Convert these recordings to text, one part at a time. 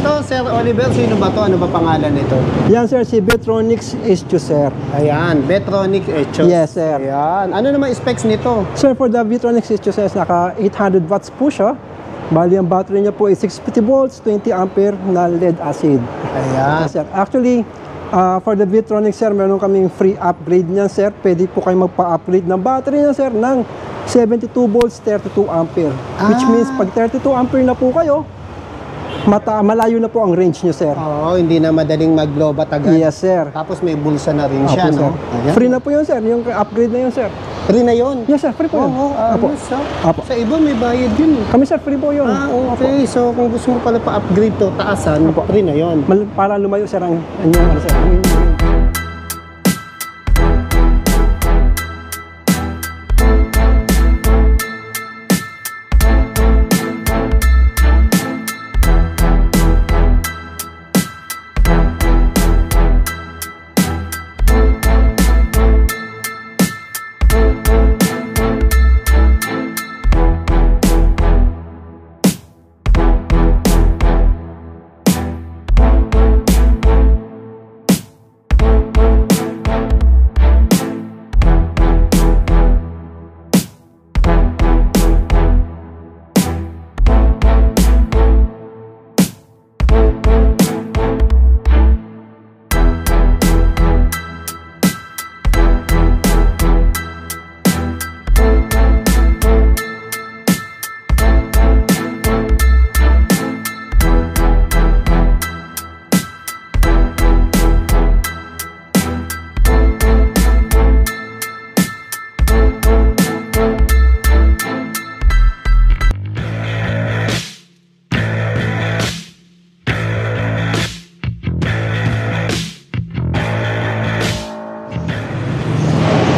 Ito, Sir Oliver, sino ba to? Ano ba pangalan nito? Yan sir, si Vetronics H2 sir. Ayan, Vetronics H2. Yes sir. Ayan. Ano naman specs nito? Sir, for the Vetronics H2 sir, naka 800 watts po siya. Bali, ang battery niya po ay 650 volts, 20 ampere na lead acid. Ayan. Yes, sir. Actually, for the Vetronics sir, meron kaming free upgrade niyan sir. Pwede po kayo magpa-upgrade ng battery niya sir ng 72 volts, 32 ampere. Which means pag 32 ampere na po kayo, malayo na po ang range niyo sir. Oo, hindi na madaling mag-lobat agad. Yes sir. Tapos may bulsa na rin siya, Opo, no? sir. Free na po yun sir, yung upgrade na yun sir. Free na yun? Yes sir, free po yun. Oo, Opo. Opo. Sa iba may bayad yun. Kami sir, free po yun. Okay. So kung gusto mo pala pa-upgrade to, taasan, free na yun. Para lumayo sir ang inyong ano sir.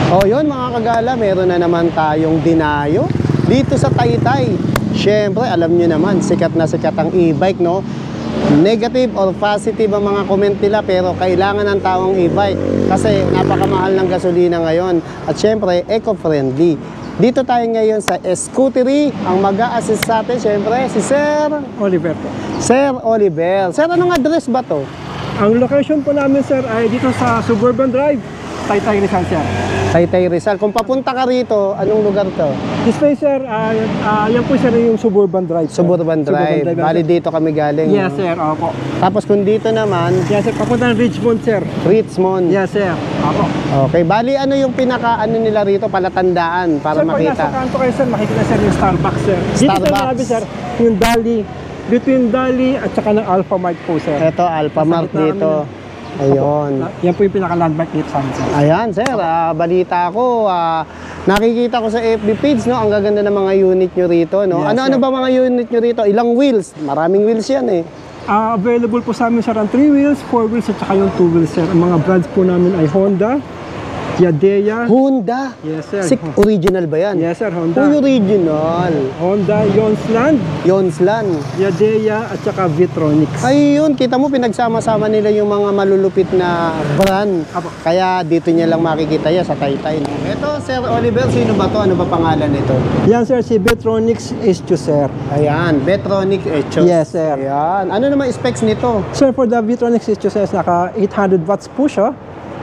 O yun mga kagala, meron na naman tayong dinayo dito sa Taytay. Siyempre, alam nyo naman, sikat na sikat ang e-bike, no? Negative or positive ang mga comment nila, pero kailangan ng taong e-bike kasi napakamahal ng gasolina ngayon. At siyempre, eco-friendly. Dito tayo ngayon sa Scootery. Ang mag-a-assist sa atin, siyempre, si Sir Oliver po. Sir Oliver. Sir, anong address ba to? Ang location po namin sir ay dito sa Suburban Drive, Taytay Rizal sir. Taytay Rizal. Kung papunta ka rito, anong lugar to? This way sir, yan po sir yung Suburban Drive sir. Suburban Drive. Bali dito kami galing. Yes sir, opo. Tapos kung dito naman, Yes sir, papunta ng Richmond sir. Richmond. Yes sir, opo. Okay, bali ano yung pinaka-ano nila rito, palatandaan para Sir, pag nasa makita? kanto kayo sir, makikita sir yung Starbucks sir. Dito Starbucks. sir, nabi sir, yung Dali. Dito yung Dali at saka ng Alpha Mart po sir. Ito, Alphamart Nasa gitna dito. kami Ayun. Yan po yung pinaka-landmark dito sa amin sir. Ayan, sir, balita ko, nakikita ko sa FB page, no, ang gaganda ng mga unit nyo rito, no? Yes, Ano-ano sir. ba mga unit nyo rito? Ilang wheels? Maraming wheels yan, eh. Available po sa amin sir ang 3 wheels, 4 wheels at saka yung 2 wheels sir. Ang mga brands po namin ay Honda, Yadea. Honda. Yes sir. Original ba yan? Yes sir, Honda. Uy, original. Honda, Yonsland, Yonslan. Yadea at saka Vetronics. Ayun, kita mo pinagsama-sama nila yung mga malulupit na brand. Apo. Kaya dito niya lang makikita yan sa Taytay. Ito, Sir Oliver, sino ba to? Ano ba pangalan nito? Yan sir, si Vetronics H2 sir. Ayan, Vetronics H2. Yes sir. Ayan. Ano naman specs nito? Sir, for the Vetronics H2 sir, naka 800 watts po siya.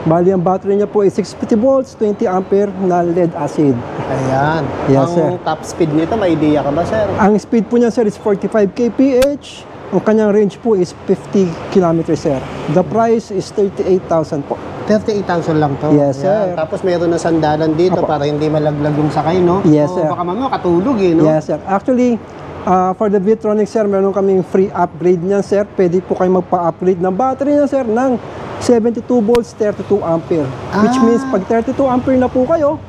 Bali, ang battery niya po ay 650 volts, 20 ampere na lead acid. Ayan. Yes, Ang sir. top speed nito, may idea ka ba, sir? Ang speed po niya sir is 45 kph. Ang kanyang range po is 50 km sir. The price is 38,000 po. 38,000 lang to. Yes, sir. Ayan. Tapos meron na sandalan dito Apo. para hindi malaglag yung sakay, no? Yes, So, sir. baka mamaya katulog, eh, no? Yes sir. Actually, for the Vetronics sir, meron kaming free upgrade niyan sir. Pwede po kayo magpa-upgrade ng battery niya sir ng 72 volts, 32 ampere. Which means pag 32 ampere na po kayo,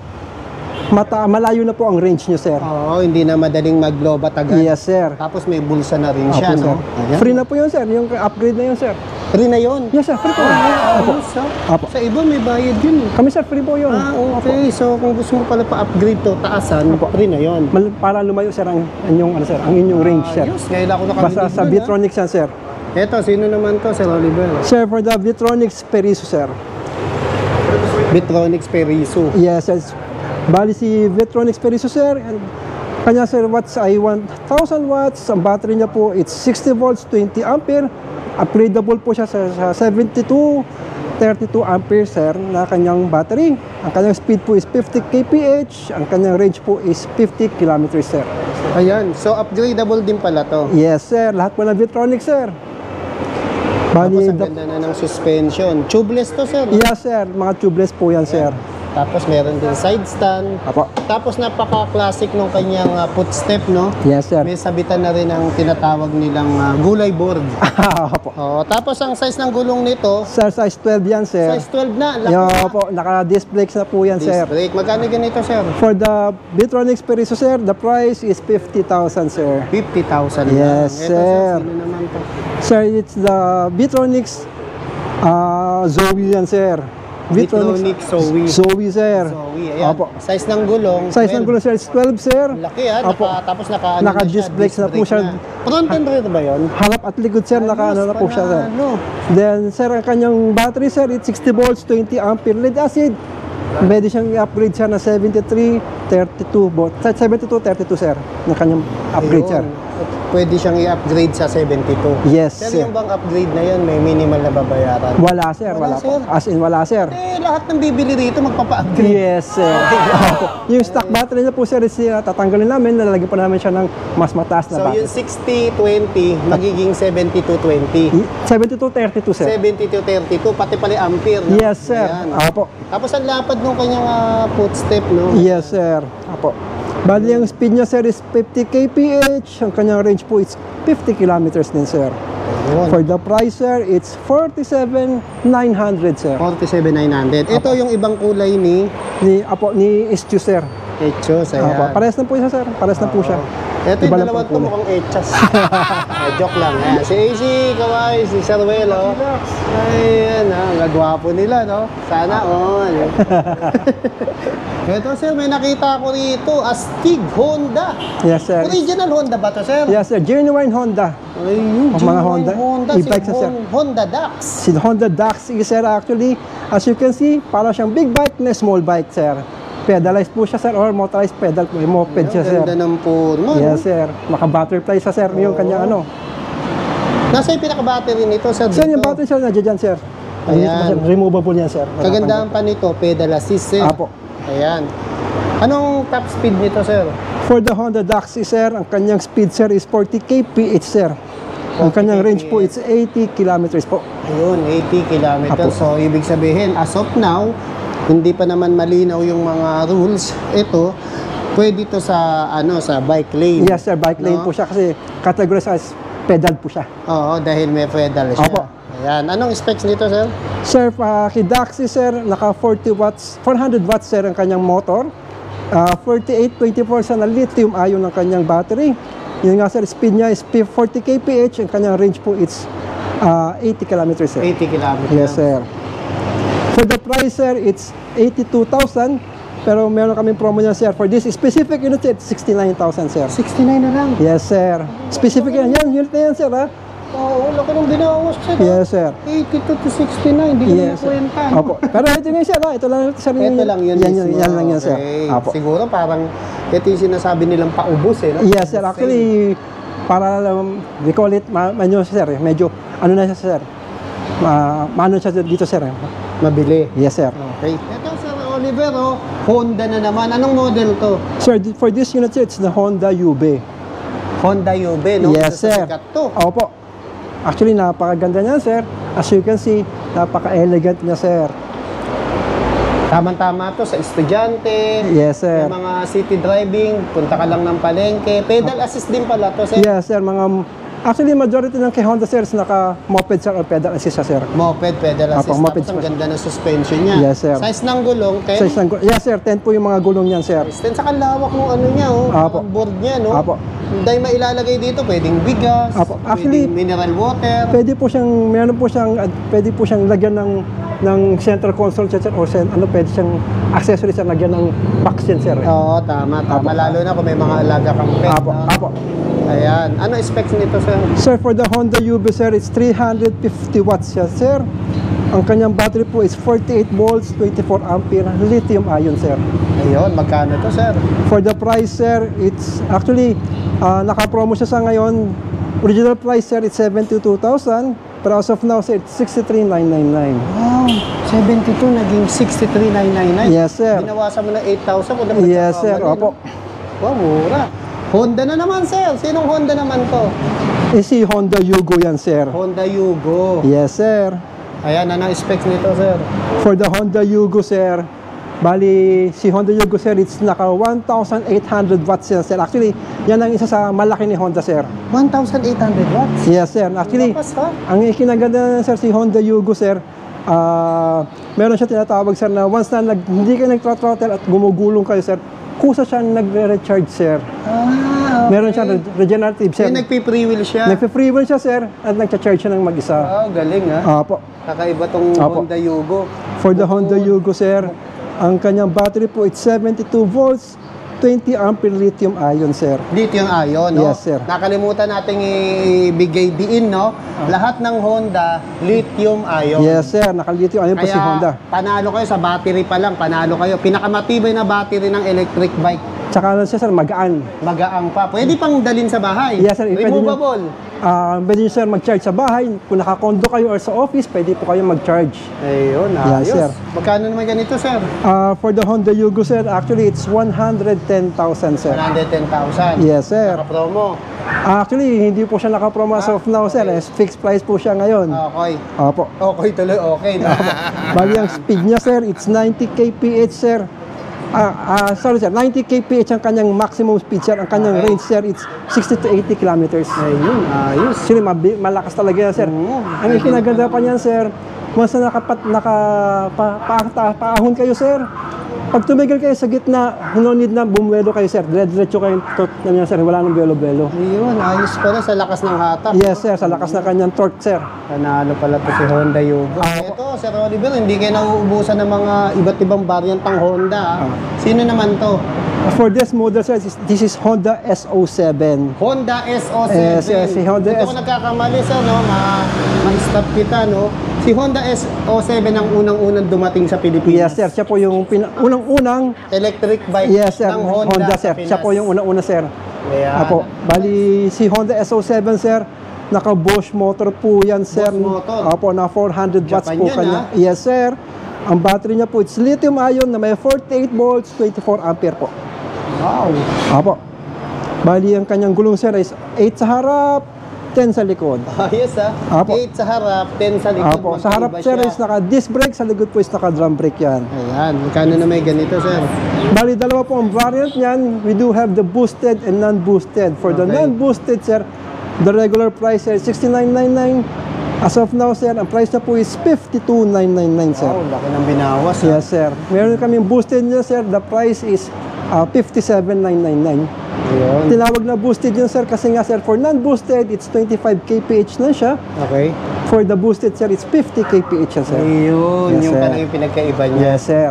malayo na po ang range niyo sir. Oo, hindi na madaling mag-lobat agad. Yes sir. Tapos may bulsa na rin Opo, siya, sir. no? Ayan. Free na po yun sir, yung upgrade na yun sir. Free na yun. Yes sir, free po. Ayos, ha? Opo. Sa iba may bayad yun, eh. Kami sir, free po yun. Okay. So kung gusto mo pala pa-upgrade to, taasan, free na yun. Para lumayo sir ang inyong, ano, sir, ang inyong range sir. Ayos, ngayon ako nakabili Basta sa dun, Vetronics yan sir. Eto, sino naman to, Sir Oliver? Sir, for the Vetronics Periso sir. Vetronics Periso. Yes, yes. Bali si Vetronics Periso sir, and Kanya sir, watts ay 1,000 watts. Ang battery niya po, it's 60 volts, 20 ampere. Upgradable po siya sa 72, 32 ampere sir na kanyang battery. Ang kanyang speed po is 50 kph. Ang kanyang range po is 50 kilometers sir. Ayan, so upgradable din pala to. Yes sir, lahat po ng Vitronic sir. Tapos Bali, ang ganda na ng suspension. Tubeless to, sir. yes sir, mga tubeless po yan sir. Tapos meron din side stand. Apo. Tapos napaka-classic nung kanyang footstep, no? Yes sir. May sabitan na rin ang tinatawag nilang gulay board. Apo. Oh, tapos ang size ng gulong nito, Sir, size 12 yan sir. size 12 na. Laki Yo na. po, naka-disc brakes na po yan Disc sir. brake. Magkano ganito, sir? For the Vitronic Periso sir, the price is 50,000 sir. 50,000 Yes, lang. Ito, sir. Sino naman to? Sir, it's the Vitronics Zoe yan sir. Vitronic Zoe. Zoe sir. Zoe, ayan. Apo. Size ng gulong. Size ng 12. gulo sir is 12 sir. Laki, Apo. Tapos Naka-disc brakes na po siya. Front and rear ba yun? Harap at likod sir, naka-ano na po siya sir. Ano? Then sir, ang kanyang battery sir, it's 60 volts, 20 ampere lead acid. Pwede siyang i-upgrade siya na 73, 32 volt. 72, 32 sir, ng kanyang upgrade sir. Ayun. Pwede siyang i-upgrade sa 72. Yes Pero sir. yung bang upgrade na yun, may minimal na babayaran. Wala sir, Wala, wala po. sir. As in wala sir. Lahat ng bibili rito magpapa-upgrade. Yes, sir. Yung stock battery niya po, sir, is tatanggalin namin, nalalagyan pa namin siya ng mas mataas na So battery. yung 60-20 magiging 72-20. 7232, sir. 72-32, pati pala yung ampere. No? Yes, sir. Ayan. Apo. Tapos ang lapad nung kanyang footstep, no? Yes, sir. Apo. Bali, ang speed niya, sir, is 50 kph. Ang kanyang range po is 50 kilometers din, sir. Ayun. For the price, sir, it's 47,900, sir. 47,900. Ito yung ibang kulay ni Ni Istio, sir. Echos. Ayan. Apo. Parehas na po siya, sir. Parehas na po siya. Ito Iba yung lang dalawa po to kulay. mukhang echas. Joke lang. Ayan. Si AC, Kawai, si Saruelo. Ayan, gagwapo nila, no? Sana all. Ito, sir, may nakita ko rito. Astig Honda. Yes, sir. Original Honda ba to, sir? Yes, sir. Genuine Honda. Ayun, Ang mga genuine Honda, si e-bikes na, sir. Honda Dax. Si Honda Dax is, sir, actually, as you can see, para siyang big bike na small bike, sir. Pedalized po siya, sir, or motorized pedal po. Moped siya, sir. Ganda ng forma. Yes, sir. Maka-butterfly siya, sir. Yung kanyang ano. Nasa yung pinaka-battery nito, sir? Sir, yung dito? battery, sir, nandiyan dyan, sir. Ayan. Removable yan, sir. Kagandahan pa nito, pedal assist, sir. Apo. Ayan. Anong top speed nito, sir? For the Honda Dax, sir, ang kanyang speed, sir, is 40 kph, sir. Ang 40 kanyang range po, kph. it's 80 kilometers po. Ayun, 80 kilometers. Apo. So, ibig sabihin, as of now, hindi pa naman malinaw yung mga rules. Ito, pwede to sa, sa bike lane. Yes, sir. Bike lane No? po siya kasi categorized as pedal po siya. Oo, dahil may pedal siya. Apo. Ayan. Anong specs nito, sir? Sir, kay Daxi, sir, naka 40 watts, 400 watts, sir, ang kanyang motor. 48-24 sa na lithium ion ng kanyang battery. Yun nga, sir, speed niya is 40 kph. Ang kanyang range po, it's 80 kilometers, sir. 80 kilometers. Yes, sir. For the price, sir, it's 82,000. Pero meron kaming promo niya, sir. For this specific unit, it's 69,000, sir. 69 na lang. Yes, sir. Specific yan. Yan, unit na yan, sir, ha? Oo, laki ng binawas, sir. Yes, sir. 82 to 69, hindi ko Yes, na sir. kwenta. Opo. Pero ito nga, sir, ha? Ito lang, sir. Ito lang yun Yan, mismo. yan lang yan, sir. Okay. Opo. Siguro parang ito yung sinasabi nilang paubos, eh. No? Yes, sir. Actually, para we call it, sir, medyo, ano na siya, sir? Maano siya dito, sir? Mabili. Yes, sir. Okay. Ito, Sir Oliver, Honda na naman. Anong model to? Sir, for this unit, sir, it's the Honda UB. Honda UB, no? Yes, Isa sa sir. sikat to. Opo. Actually, napakaganda niya, sir. As you can see, napaka-elegant niya, sir. Tama-tama to sa estudyante. Yes, sir. May mga city driving, punta ka lang ng palengke. Pedal assist din pala to, sir. Yes, sir. Actually, majority ng kay Honda, sir, is naka-moped, sir, or pedal assist siya, sir. Moped, pedal assist. Apo, moped Tapos ang pa. ganda ng suspension niya. Yes, sir. Size ng gulong, 10. Size ng yes, sir. 10 po yung mga gulong niyan, sir. Then saka lawak ng ano niya, Apo. ang board niya, no? Apo. Dahil mailalagay dito, pwedeng bigas, Apo. Actually, pwedeng mineral water. Pwede po siyang lagyan ng central console, sir, or pwede siyang accessories na lagyan ng box yan, sir. Oo, tama. Apo. Lalo na kung may mga alaga kang pet. Apo, no? apo. Ayan. Ano specs nito, sir? Sir, for the Honda UB, sir, it's 350 watts siya, sir. Ang kanyang battery po is 48 volts, 24 ampere, lithium ion, sir. Ayun, magkano to, sir? For the price, sir, it's actually, naka-promo siya sa ngayon. Original price, sir, it's 72,000. Pero as of now, sir, it's 63,999. Wow, 72 naging 63,999. Yes, sir. Binawasan mo na 8,000 kung naman Yes, sir. nagkakamali, Opo. no? Wow, mura. Honda na naman, sir. Sinong Honda naman to? Si Honda Yugo yan, sir. Honda Yugo. Yes, sir. Ayan, anong specs nito, sir? For the Honda Yugo, sir, bali, si Honda Yugo, sir, it's naka 1,800 watts yan, sir. Actually, yan ang isa sa malaki ni Honda, sir. 1,800 watts. Yes, sir. Actually, Lakas, ha? ang ikinaganda, sir, si Honda Yugo, sir, meron siya tinatawag, sir, na once na hindi kayo nag-throttle at gumugulong kayo, sir, kusa siya nagre-recharge, sir. Ah, okay. Meron siya regenerative, sir. Yung nagpi-free wheel siya. Nagpe-free wheel siya, sir, at nag-charge siya ng mag-isa. Wow, galing, ha? Opo. Kakaiba tong Apo. Honda Yugo. For the Honda Yugo, sir, ang kanyang battery po, it's 72 volts, 20 ampere lithium-ion, sir. Lithium ion, no? Yes, sir. Nakalimutan nating ibigay diin, no? Lahat ng Honda, lithium ion. Yes, sir. Naka-lithium-ion po si Honda. Panalo kayo sa battery pa lang, panalo kayo. Pinakamatibay na battery ng electric bike. Tsaka ano siya, sir, magaan. Magaang pa. Pwede pang dalhin sa bahay. Yes, sir. Pwede Removable. Pwede nyo, sir, mag-charge sa bahay. Kung naka-condo kayo or sa office, pwede po kayo mag-charge. Ayun, Yes, ayos. sir. Magkano naman ganito, sir? For the Honda Yugo, sir, actually, it's 110,000, sir. 110,000. Yes, sir. Naka-promo. Actually, hindi po siya naka-promo as of now, sir. okay. Fixed price po siya ngayon. Okay. Opo. Okay tuloy, okay. No? Bali, ang speed niya, sir, it's 90 kph, sir. Sorry, sir, 90 kph ang kanyang maximum speed, sir. Ang kanyang Okay. range, sir, it's 60 to 80 kilometers. Ayun, ayos. Actually, malakas talaga yan, sir. Oo. Ang ikinaganda pa niyan, sir, once na paahon kayo, sir, pag tumigil kayo sa gitna, no need na bumuelo kayo, sir. Diretso kayo, sir, wala nang belo-belo. Ayun, ayos pala sa lakas ng hatak. Yes, sir, sa lakas ng kanyang torque, sir. Panalo pala to si Honda Yugo. Ito, Sir Oliver, hindi kayo nauubusan ng mga iba't ibang variant ng Honda. Sino naman to? For this model, sir, this is Honda SO7. Honda SO7. Yes, yes, si Honda Hindi ako nagkakamali, sir, no? Ma-stop kita, no? Si Honda SO7 ang unang-unang dumating sa Pilipinas. Yes, sir, siya po yung unang-unang, Electric bike yes, sir, ng Honda, sir. sa Pinas. Siya po yung unang-una, sir. Ayan. Apo, bali si Honda SO7, sir, naka-Bosch motor po yan, sir. Bosch motor. Apo, na 400 watts Japan po yan, kanya. ah. Yes, sir. Ang battery niya po, it's lithium-ion na may 48 volts, 24 ampere po. Wow. Apo. Bali, ang kanyang gulong, sir, is 8 sa harap, 10 sa likod. Ayos, ha? Apo. 8 sa harap, 10 sa likod. Apo, sa harap, Magkaiba sir, siya. is naka-disc brake, sa likod po is naka-drum brake yan. Ayan, magkano na may ganito, sir? Bali, dalawa po ang variant niyan. We do have the boosted and non-boosted. For the Okay. non-boosted, sir, the regular price is 69,999. As of now, sir, ang price na po is 52,999, sir. Wow, laki ng binawas, ha? Yes, sir. Meron kaming boosted niya, sir. The price is 57,999. Ayun. Tinawag na boosted yun, sir, kasi nga, sir, for non-boosted, it's 25 kph na siya. Okay. For the boosted, sir, it's 50 kph siya, sir. Ayun, Yes, yung sir. pala yung pinagkaiba niya. Yes, sir.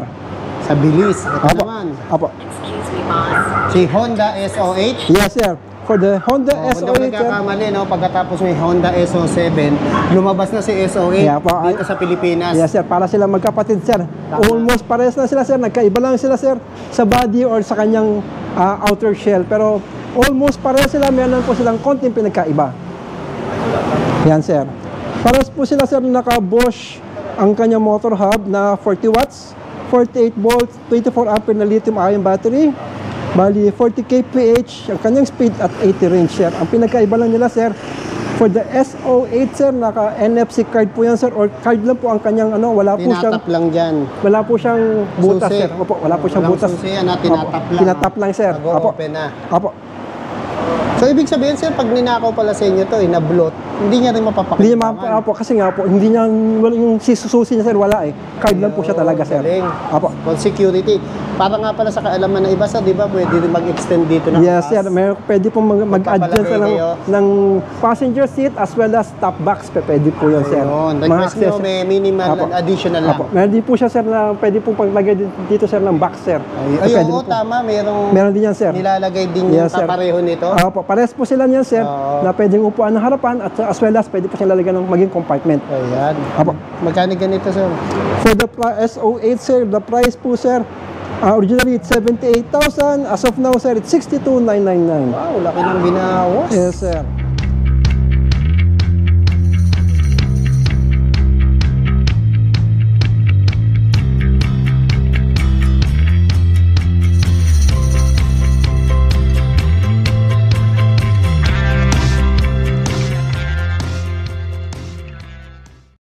Sa bilis, ito Apo. naman. Apo. Si Honda SO8. Yes, sir. For the Honda Kung di ako SO8, sir, nagkakamali, no? Pagkatapos may Honda SO7, lumabas na si SO8 Yeah, po. dito sa Pilipinas. yes, sir. Para sila magkapatid, sir. Almost parehas na sila, sir. Nagkaiba lang sila, sir, sa body or sa kanyang outer shell. Pero almost parehas sila. Meron po silang konting pinagkaiba. Yan, sir. Parehas po sila, sir, naka-Bosch ang kanyang motor hub na 40 watts, 48 volts, 24 ampere na lithium-ion battery. Bali, 40 kph, ang kanyang speed at 80 range, sir. Ang pinagkaiba lang nila, sir, for the SO8, sir, naka-NFC card po yan, sir, or card lang po ang kanyang, wala po siyang, Tinatap lang dyan. wala po siyang butas, Susi. sir. Opo, wala po siyang Walang butas. susi yan, tinatap Opo, lang. tinatap lang, sir. Opo. Nag-open na. Opo. So, ibig sabihin, sir, pag ninakaw pala sa inyo to, nablot, hindi niya rin mapapakita. Hindi niya opo, kasi nga po, hindi niya, yung susi niya, sir, wala eh. Card lang po siya talaga, sir. Galing. Opo. On security. Para nga pala sa kaalaman ng iba, sir, di ba, pwede rin mag-extend dito ng Yes, sir. Pwede po mag-add dyan sir Magpapalagay kayo. ng passenger seat as well as top box. Pwede po yun, sir. Ayun. Mga Request nyo, access- may minimal Apo. and additional lang. Apo. Meron din po siya, sir, na pwede pong paglagay dito, sir, ng box, sir. Ay, Pwede oo, po. tama. Meron din yan, sir. Nilalagay din yung Yes, sir. kapareho nito. Opo, pares po sila niyan, sir, Oo. na pwedeng upuan ng harapan at as well as pwede po siya lalagyan ng maging compartment. Ayan. Apo. Magkano ganito, sir? For the SO8, sir, the price po, sir, Originally, it's 78,000. As of now, sir, it's 62,999. Wow, laki ng binawas. Yes, sir.